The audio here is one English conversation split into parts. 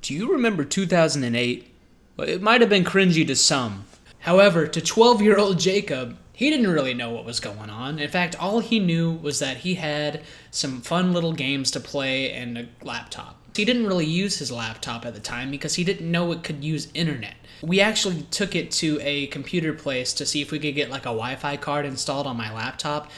Do you remember 2008? Well, it might have been cringy to some. However, to 12-year-old Jacob, he didn't really know what was going on. In fact, all he knew was that he had some fun little games to play and a laptop. He didn't really use his laptop at the time because he didn't know it could use internet. We actually took it to a computer place to see if we could get like a Wi-Fi card installed on my laptop,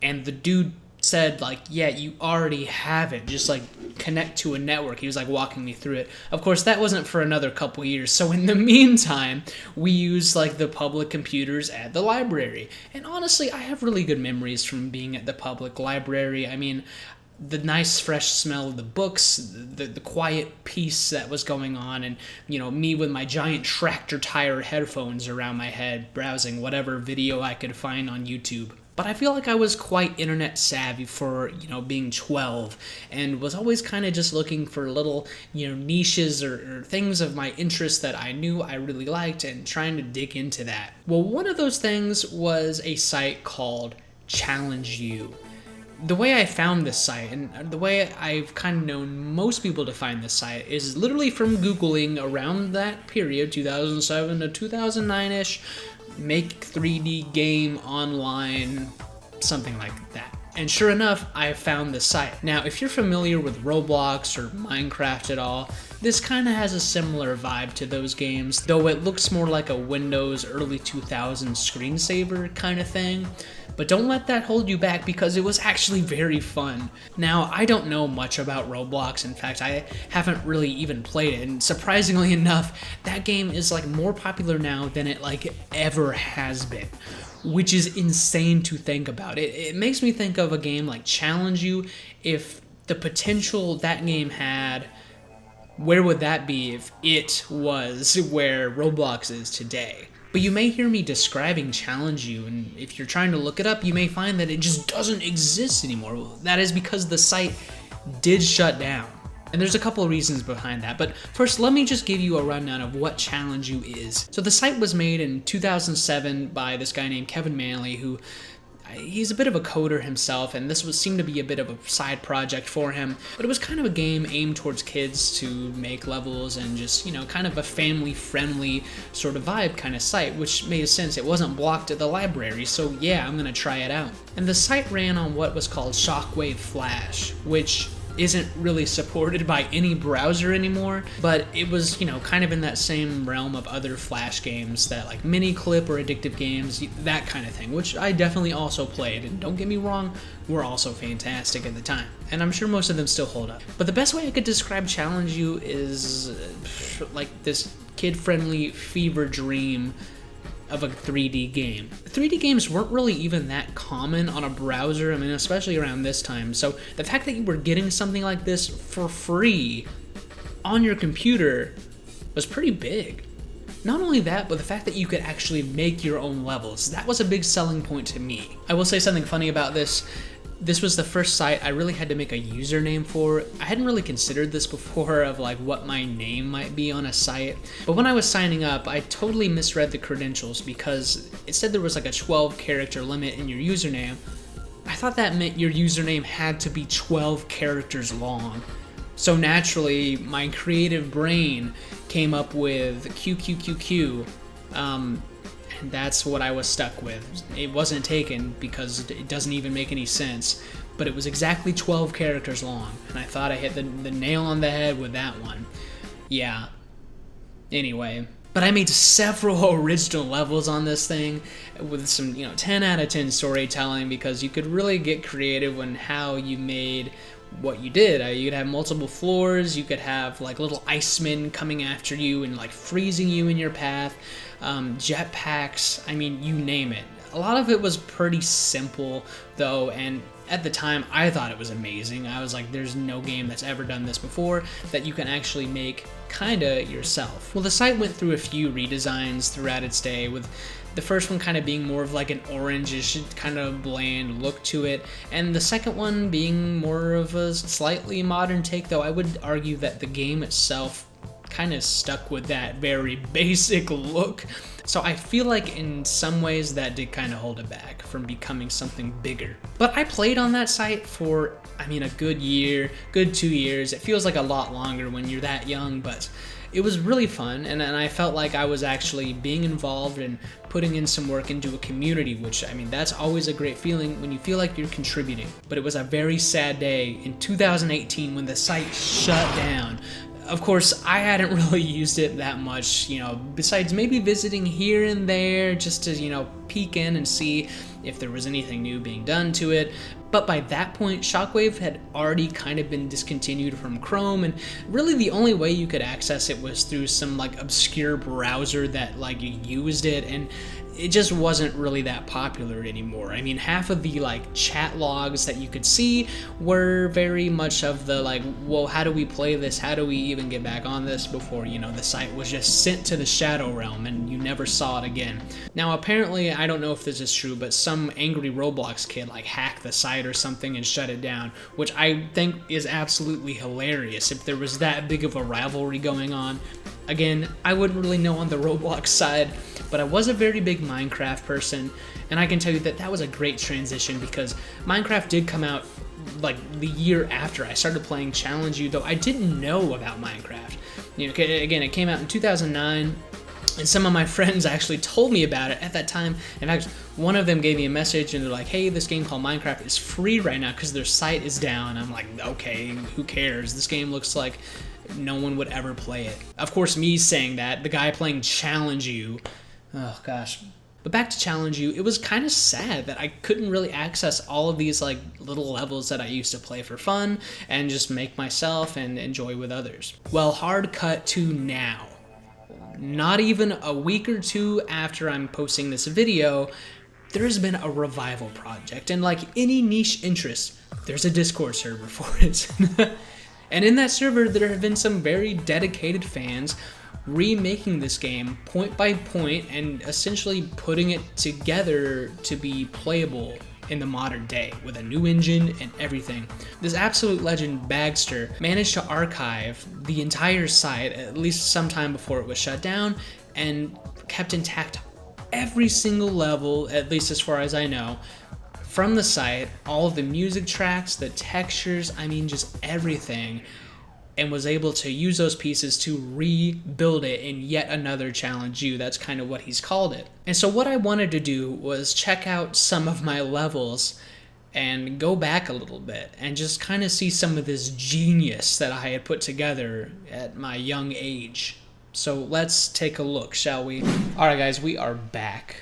and the dude said like, yeah, you already have it, just like connect to a network. He was like walking me through it. Of course, that wasn't for another couple years, so in the meantime we used like the public computers at the library. And honestly, I have really good memories from being at the public library. I mean, the nice fresh smell of the books, the quiet peace that was going on, and me with my giant tractor tire headphones around my head browsing whatever video I could find on YouTube. But I feel like I was quite internet savvy for, being 12, and was always kind of just looking for little, niches or things of my interest that I knew I really liked and trying to dig into that. Well, one of those things was a site called ChallengeYou. The way I found this site, and the way I've kind of known most people to find this site, is literally from Googling around that period, 2007 to 2009-ish, make 3D game online, something like that. And sure enough, I found this site. Now, if you're familiar with Roblox or Minecraft at all, this kind of has a similar vibe to those games, though it looks more like a Windows early 2000s screensaver kind of thing. But don't let that hold you back, because it was actually very fun. Now, I don't know much about Roblox. In fact, I haven't really even played it, and surprisingly enough, that game is like more popular now than it like ever has been, which is insane to think about. It makes me think of a game like ChallengeYou. If the potential that game had, where would that be if it was where Roblox is today? But you may hear me describing ChallengeYou, and if you're trying to look it up, you may find that it just doesn't exist anymore. Well, that is because the site did shut down. And there's a couple of reasons behind that, but first let me just give you a rundown of what ChallengeYou is. So the site was made in 2007 by this guy named Kevin Manley, who he's a bit of a coder himself, and this seemed to be a bit of a side project for him, but it was kind of a game aimed towards kids to make levels and just, kind of a family-friendly sort of vibe kind of site, which made sense. It wasn't blocked at the library, so yeah, I'm gonna try it out. And the site ran on what was called Shockwave Flash, which isn't really supported by any browser anymore, but it was, kind of in that same realm of other Flash games that like Miniclip or Addictive Games, that kind of thing, which I definitely also played, and don't get me wrong, were also fantastic at the time, and I'm sure most of them still hold up. But the best way I could describe ChallengeYou is like this kid-friendly fever dream of a 3D game. 3D games weren't really even that common on a browser, especially around this time, so the fact that you were getting something like this for free on your computer was pretty big. Not only that, but the fact that you could actually make your own levels, that was a big selling point to me. I will say something funny about this. This was the first site I really had to make a username for. I hadn't really considered this before of like what my name might be on a site, but when I was signing up, I totally misread the credentials because it said there was like a 12-character limit in your username. I thought that meant your username had to be 12 characters long. So naturally, my creative brain came up with QQQQ, and that's what I was stuck with. It wasn't taken because it doesn't even make any sense, but it was exactly 12 characters long, and I thought I hit the nail on the head with that one. Yeah. Anyway, but I made several original levels on this thing with some, 10 out of 10 storytelling, because you could really get creative on how you made what you did. You could have multiple floors, you could have like little icemen coming after you and like freezing you in your path, jetpacks, you name it. A lot of it was pretty simple though, and at the time I thought it was amazing. I was like, there's no game that's ever done this before that you can actually make kinda yourself. Well, the site went through a few redesigns throughout its day, with the first one kind of being more of like an orangish kind of bland look to it, and the second one being more of a slightly modern take, though I would argue that the game itself kind of stuck with that very basic look. So I feel like in some ways that did kind of hold it back from becoming something bigger. But I played on that site for, I mean, a good year, good 2 years. It feels like a lot longer when you're that young, but it was really fun, and I felt like I was actually being involved and putting in some work into a community, which, I mean, that's always a great feeling when you feel like you're contributing. But it was a very sad day in 2018 when the site shut down. Of course, I hadn't really used it that much, you know, besides maybe visiting here and there just to, you know, peek in and see if there was anything new being done to it. But by that point, Shockwave had already kind of been discontinued from Chrome, and really the only way you could access it was through some like obscure browser that like used it, and it just wasn't really that popular anymore. I mean, half of the like chat logs that you could see were very much of the like, well, how do we play this? How do we even get back on this before, you know, the site was just sent to the shadow realm and you never saw it again. Now, apparently, I don't know if this is true, but some angry Roblox kid like hacked the site or something and shut it down, which I think is absolutely hilarious if there was that big of a rivalry going on. Again, I wouldn't really know on the Roblox side, but I was a very big Minecraft person, and I can tell you that that was a great transition because Minecraft did come out like the year after I started playing ChallengeYou, though I didn't know about Minecraft. You know, again, it came out in 2009, and some of my friends actually told me about it at that time. In fact, one of them gave me a message and they're like, hey, this game called Minecraft is free right now because their site is down. I'm like, okay, who cares? This game looks like no one would ever play it. Of course, me saying that, the guy playing ChallengeYou, oh gosh. But back to ChallengeYou, it was kind of sad that I couldn't really access all of these like little levels that I used to play for fun and just make myself and enjoy with others. Well, hard cut to now. Not even a week or two after I'm posting this video, there's been a revival project, and like any niche interest, there's a Discord server for it. And in that server, there have been some very dedicated fans remaking this game point by point and essentially putting it together to be playable in the modern day with a new engine and everything. This absolute legend, Bagster, managed to archive the entire site at least sometime before it was shut down and kept intact every single level, at least as far as I know, from the site, all of the music tracks, the textures, I mean just everything, and was able to use those pieces to rebuild it in yet another ChallengeYou. That's kind of what he's called it. And so what I wanted to do was check out some of my levels and go back a little bit and just kind of see some of this genius that I had put together at my young age. So let's take a look, shall we? All right, guys, we are back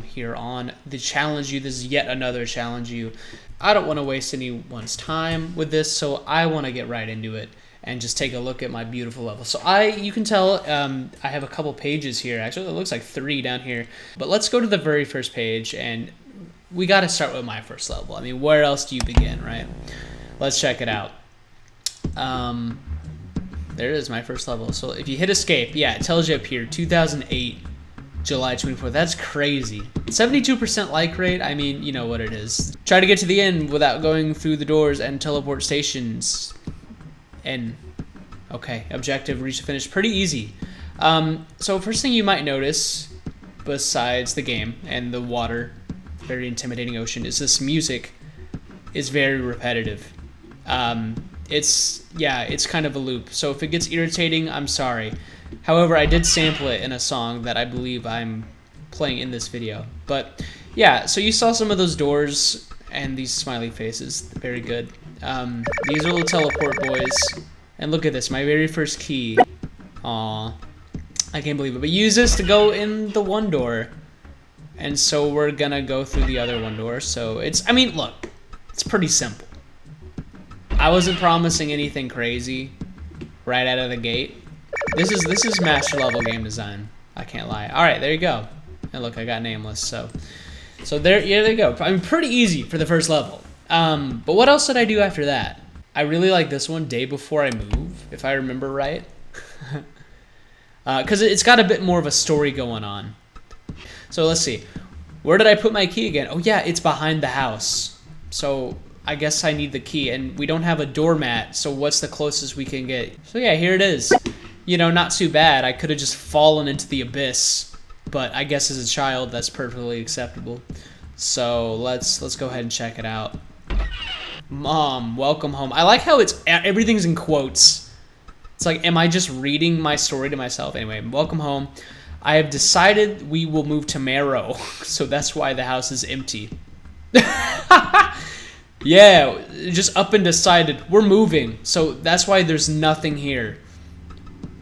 here on the ChallengeYou. This is yet another ChallengeYou. I don't want to waste anyone's time with this, so I want to get right into it and just take a look at my beautiful level. So you can tell I have a couple pages here. Actually, it looks like 3 down here. But let's go to the very first page, and we got to start with my first level. I mean, where else do you begin, right? Let's check it out. There it is, my first level. So if you hit escape, yeah, it tells you up here, 2008, July 24th. That's crazy. 72% like rate, I mean, you know what it is. Try to get to the end without going through the doors and teleport stations. And, okay, objective, reach the finish. Pretty easy. So first thing you might notice, besides the game and the water, very intimidating ocean, is this music is very repetitive. It's kind of a loop. So if it gets irritating, I'm sorry. However, I did sample it in a song that I believe I'm playing in this video. But yeah, so you saw some of those doors and these smiley faces. Very good. These are little teleport boys. And look at this, my very first key. Aw, I can't believe it. But use this to go in the one door. And so we're gonna go through the other one door. So I mean, look, it's pretty simple. I wasn't promising anything crazy right out of the gate. This is master level game design. I can't lie. All right, there you go. And look, I got nameless. So there you go. I mean, pretty easy for the first level. But what else did I do after that? I really like this one, Day Before I Move, if I remember right. Because it's got a bit more of a story going on. So let's see. Where did I put my key again? Oh yeah, it's behind the house. So I guess I need the key, and we don't have a doormat, so what's the closest we can get? So yeah, here it is. you know, not too bad. I could have just fallen into the abyss, but I guess as a child, that's perfectly acceptable. So let's go ahead and check it out. Mom, welcome home. I like how everything's in quotes. It's like, am I just reading my story to myself? Anyway, welcome home. I have decided we will move tomorrow, so that's why the house is empty. Yeah, just up and decided. We're moving, so that's why there's nothing here.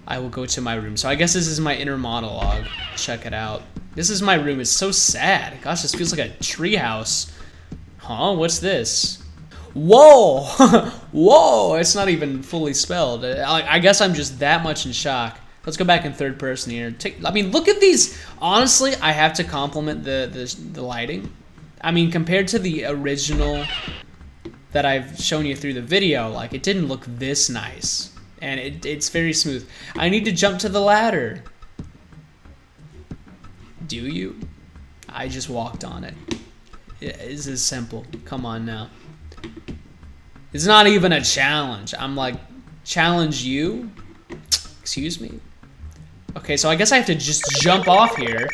I will go to my room. So I guess this is my inner monologue. Check it out. This is my room. It's so sad. Gosh, this feels like a treehouse. Huh? What's this? Whoa! Whoa! It's not even fully spelled. I guess I'm just that much in shock. Let's go back in third person here. I mean, look at these. Honestly, I have to compliment the lighting. I mean, compared to the original that I've shown you through the video, like, it didn't look this nice. And it's very smooth. I need to jump to the ladder. Do you? I just walked on it. It's as simple. Come on now. It's not even a challenge. I'm like, challenge you? Excuse me? Okay, so I guess I have to just jump off here.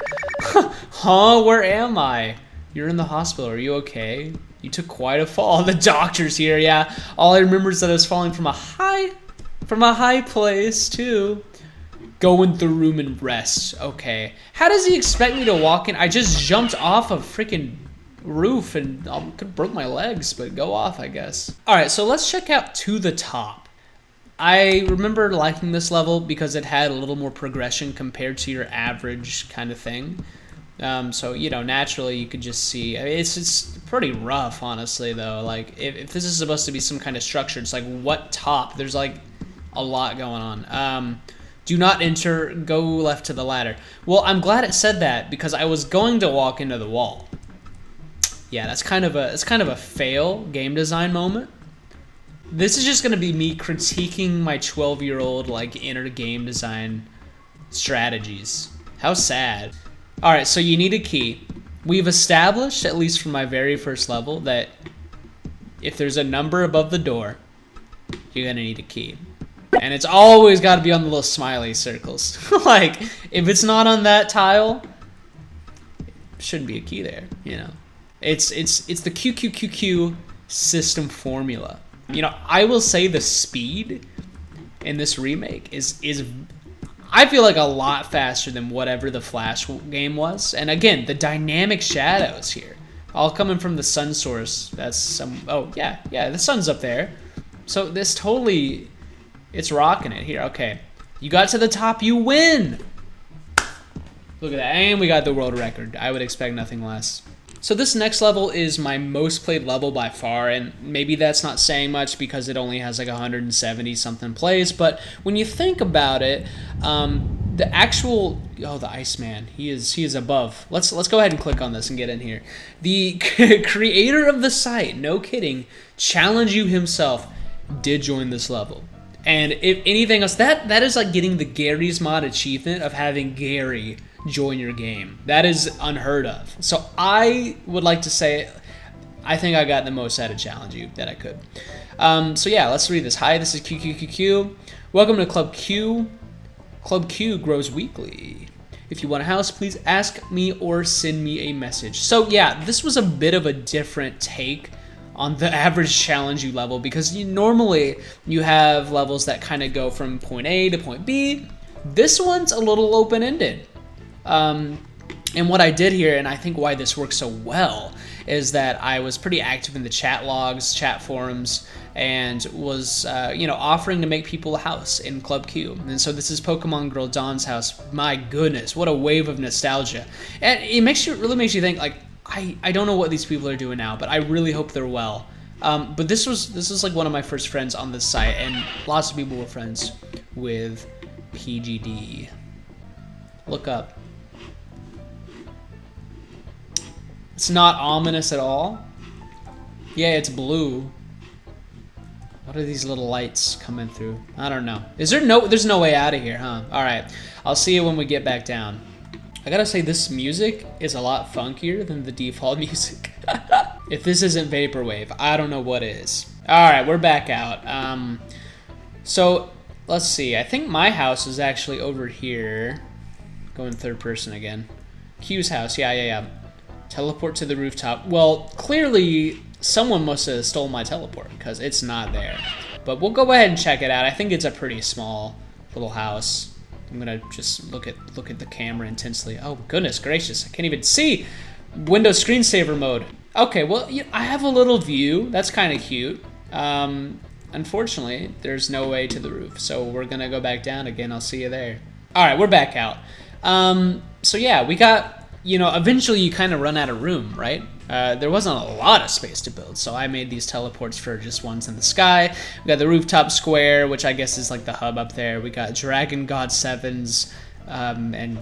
Huh? Where am I? You're in the hospital. Are you okay? You took quite a fall. The doctor's here. Yeah. All I remember is that I was falling from a high place too. Go in the room and rest. Okay. How does he expect me to walk in? I just jumped off a freaking roof and I could have broke my legs, but go off, I guess. All right, so let's check out To the Top. I remember liking this level because it had a little more progression compared to your average kind of thing. So, you know, naturally you could just see, I mean, it's pretty rough, honestly, though. Like, if this is supposed to be some kind of structure, it's like, what top? There's, like, a lot going on. Do not enter, go left to the ladder. Well, I'm glad it said that because I was going to walk into the wall. Yeah, it's kind of a fail game design moment. This is just going to be me critiquing my 12-year-old, like, inner game design strategies. How sad. All right, so you need a key. We've established, at least from my very first level, that if there's a number above the door, you're gonna need a key. And it's always gotta be on the little smiley circles. Like, if it's not on that tile, shouldn't be a key there, you know? It's the QQQQ system formula. You know, I will say the speed in this remake is I feel like a lot faster than whatever the Flash game was. And again, the dynamic shadows here, all coming from the sun source. That's some, oh yeah, the sun's up there. So this totally, it's rocking it here. Okay, you got to the top, you win. Look at that, and we got the world record. I would expect nothing less. So this next level is my most played level by far, and maybe that's not saying much because it only has like 170 something plays, but when you think about it, the actual, oh, the Iceman, he is above. Let's go ahead and click on this and get in here. The creator of the site, no kidding, ChallengeYou himself did join this level. And if anything else, that is like getting the Gary's Mod achievement of having Gary join your game. That is unheard of. So I would like to say I think I got the most out of ChallengeYou that I could. So yeah, let's read this. Hi, this is QQQQ. Welcome to Club Q. Club Q grows weekly. If you want a house, please ask me or send me a message. So yeah, this was a bit of a different take on the average ChallengeYou level because normally you have levels that kind of go from point A to point B. This one's a little open-ended. And what I did here, and I think why this works so well, is that I was pretty active in the chat logs, chat forums, and was, you know, offering to make people a house in Club Q. And so this is Pokemon Girl Dawn's house. My goodness, what a wave of nostalgia. And it really makes you think, like, I don't know what these people are doing now, but I really hope they're well. But this was like one of my first friends on this site, and lots of people were friends with PGD. Look up. It's not ominous at all. Yeah, it's blue. What are these little lights coming through? I don't know. There's no way out of here, huh? All right, I'll see you when we get back down. I gotta say, this music is a lot funkier than the default music. If this isn't Vaporwave, I don't know what is. All right, we're back out. So let's see. I think my house is actually over here. Going third person again. Q's house. Yeah. Teleport to the rooftop. Well, clearly someone must have stolen my teleport because it's not there. But we'll go ahead and check it out. I think it's a pretty small little house. I'm gonna just look at the camera intensely. Oh goodness gracious! I can't even see. Windows screensaver mode. Okay, well I have a little view. That's kind of cute. Unfortunately, there's no way to the roof, so we're gonna go back down again. I'll see you there. All right, we're back out. So yeah, we got. Eventually you kind of run out of room, right? There wasn't a lot of space to build, so I made these teleports for just ones in the sky. We got the rooftop square, which I guess is like the hub up there. We got Dragon God 7s, and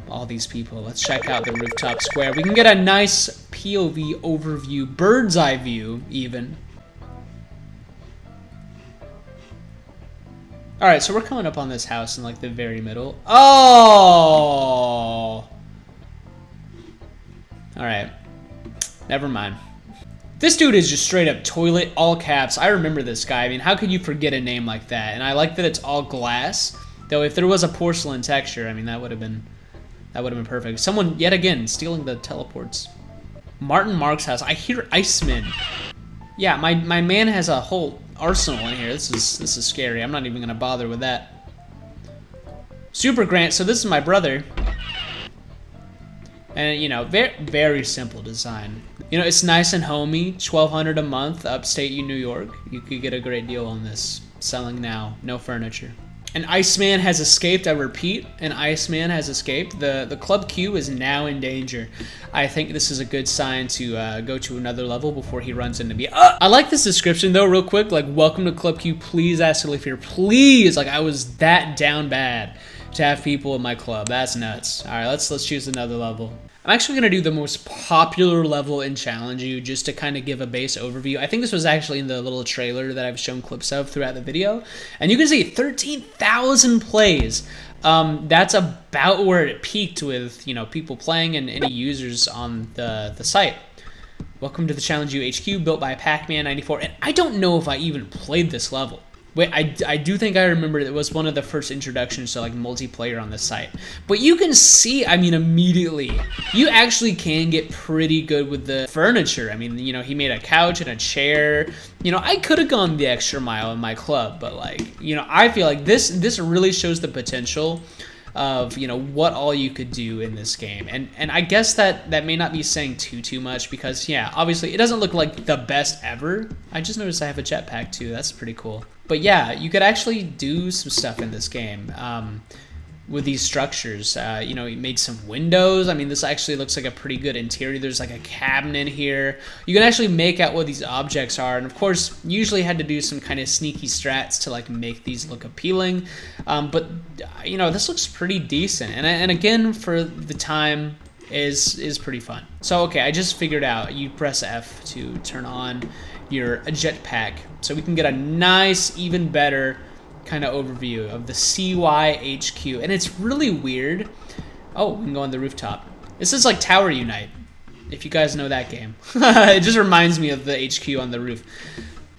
all these people. Let's check out the rooftop square. We can get a nice POV overview, bird's eye view even. All right, so we're coming up on this house in like the very middle. Oh! Alright. Never mind. This dude is just straight up toilet, all caps. I remember this guy. I mean, how could you forget a name like that? And I like that it's all glass. Though if there was a porcelain texture, I mean, that would have been perfect. Someone, yet again, stealing the teleports. Martin Mark's house. I hear Iceman. Yeah, my man has a whole arsenal in here. This is scary. I'm not even going to bother with that. Super Grant. So this is my brother. And, very, very simple design. It's nice and homey, $1,200 a month, upstate New York. You could get a great deal on this. Selling now, no furniture. An Iceman has escaped, I repeat, an Iceman has escaped. The Club Q is now in danger. I think this is a good sign to go to another level before he runs into me. I like this description though, real quick, like, welcome to Club Q, please ask to live here, please. Like, I was that down bad to have people in my club. That's nuts. All right, let's choose another level. I'm actually going to do the most popular level in ChallengeYou just to kind of give a base overview. I think this was actually in the little trailer that I've shown clips of throughout the video. And you can see 13,000 plays. That's about where it peaked with, people playing and any users on the site. Welcome to the ChallengeYou HQ, built by Pac-Man94. And I don't know if I even played this level. Wait, I do think I remember it was one of the first introductions to like multiplayer on the site. But you can see, I mean, immediately, you actually can get pretty good with the furniture. I mean, he made a couch and a chair. I could have gone the extra mile in my club, but like, I feel like this really shows the potential of what all you could do in this game. And I guess that may not be saying too much because yeah, obviously it doesn't look like the best ever. I just noticed I have a jetpack too. That's pretty cool. But yeah, you could actually do some stuff in this game with these structures. He made some windows. I mean, this actually looks like a pretty good interior. There's like a cabinet here. You can actually make out what these objects are. And of course, you usually had to do some kind of sneaky strats to like make these look appealing. But this looks pretty decent. And again, for the time, is pretty fun. So okay, I just figured out you press F to turn on your jetpack, so we can get a nice, even better kind of overview of the CYHQ. And it's really weird. Oh, we can go on the rooftop. This is like Tower Unite, if you guys know that game. It just reminds me of the HQ on the roof.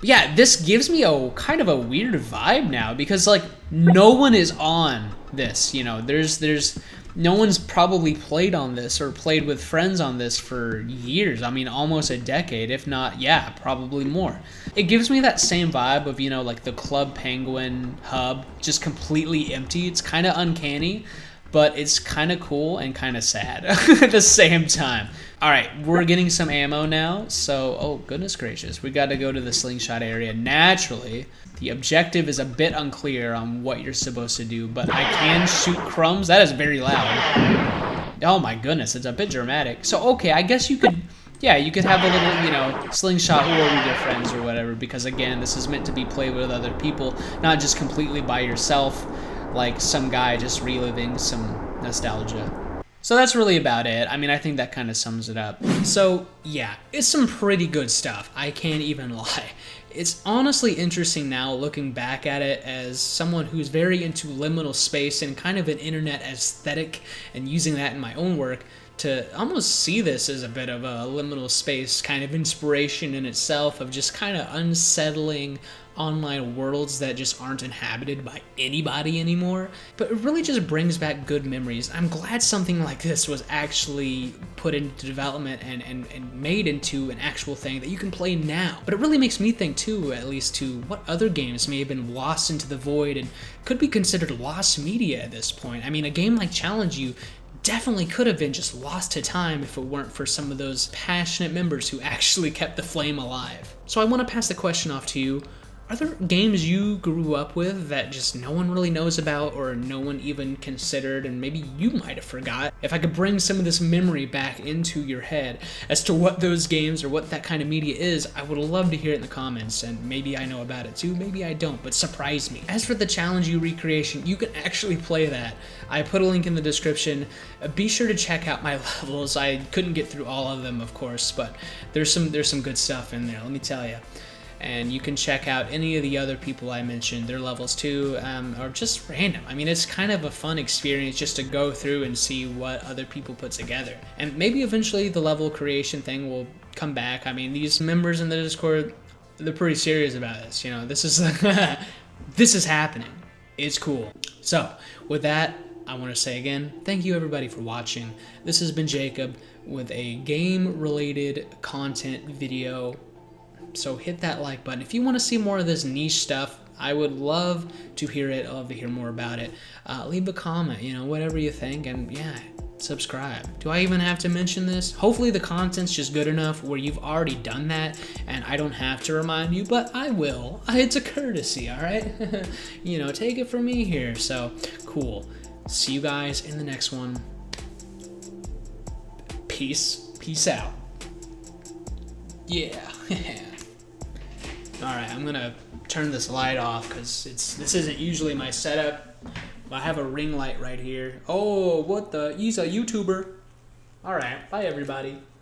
Yeah, this gives me a kind of a weird vibe now because like no one is on this. There's no one's probably played on this or played with friends on this for years. I mean, almost a decade, if not, yeah, probably more. It gives me that same vibe of, like the Club Penguin hub, just completely empty. It's kind of uncanny, but it's kind of cool and kind of sad at the same time. All right, we're getting some ammo now. So, oh, goodness gracious. We got to go to the slingshot area. Naturally, the objective is a bit unclear on what you're supposed to do, but I can shoot crumbs. That is very loud. Oh my goodness, it's a bit dramatic. So, okay, I guess you could, yeah, you could have a little, slingshot war with your friends or whatever, because again, this is meant to be played with other people, not just completely by yourself, like some guy just reliving some nostalgia. So that's really about it. I mean, I think that kind of sums it up. So yeah, it's some pretty good stuff. I can't even lie. It's honestly interesting now looking back at it as someone who's very into liminal space and kind of an internet aesthetic and using that in my own work to almost see this as a bit of a liminal space kind of inspiration in itself, of just kind of unsettling online worlds that just aren't inhabited by anybody anymore. But it really just brings back good memories. I'm glad something like this was actually put into development and made into an actual thing that you can play now. But it really makes me think too, at least, to what other games may have been lost into the void and could be considered lost media at this point. I mean, a game like ChallengeYou definitely could have been just lost to time if it weren't for some of those passionate members who actually kept the flame alive. So I want to pass the question off to you. Are there games you grew up with that just no one really knows about, or no one even considered, and maybe you might have forgot? If I could bring some of this memory back into your head as to what those games or what that kind of media is, I would love to hear it in the comments, and maybe I know about it too, maybe I don't, but surprise me. As for the ChallengeYou recreation, you can actually play that. I put a link in the description. Be sure to check out my levels. I couldn't get through all of them, of course, but there's some good stuff in there, let me tell you. And you can check out any of the other people I mentioned, their levels too, or just random. I mean, it's kind of a fun experience just to go through and see what other people put together. And maybe eventually the level creation thing will come back. I mean, these members in the Discord, they're pretty serious about this. You know, this is this is happening. It's cool. So with that, I want to say again, thank you everybody for watching. This has been Jacob with a game-related content video. So hit that like button. If you want to see more of this niche stuff, I would love to hear it. I'd love to hear more about it. Leave a comment, you know, whatever you think, and yeah, subscribe. Do I even have to mention this? Hopefully the content's just good enough where you've already done that and I don't have to remind you, but I will. It's a courtesy, all right? You know, take it from me here. So cool. See you guys in the next one. Peace out. Yeah. Alright, I'm gonna turn this light off because this isn't usually my setup. I have a ring light right here. Oh, what the? He's a YouTuber. Alright, bye everybody.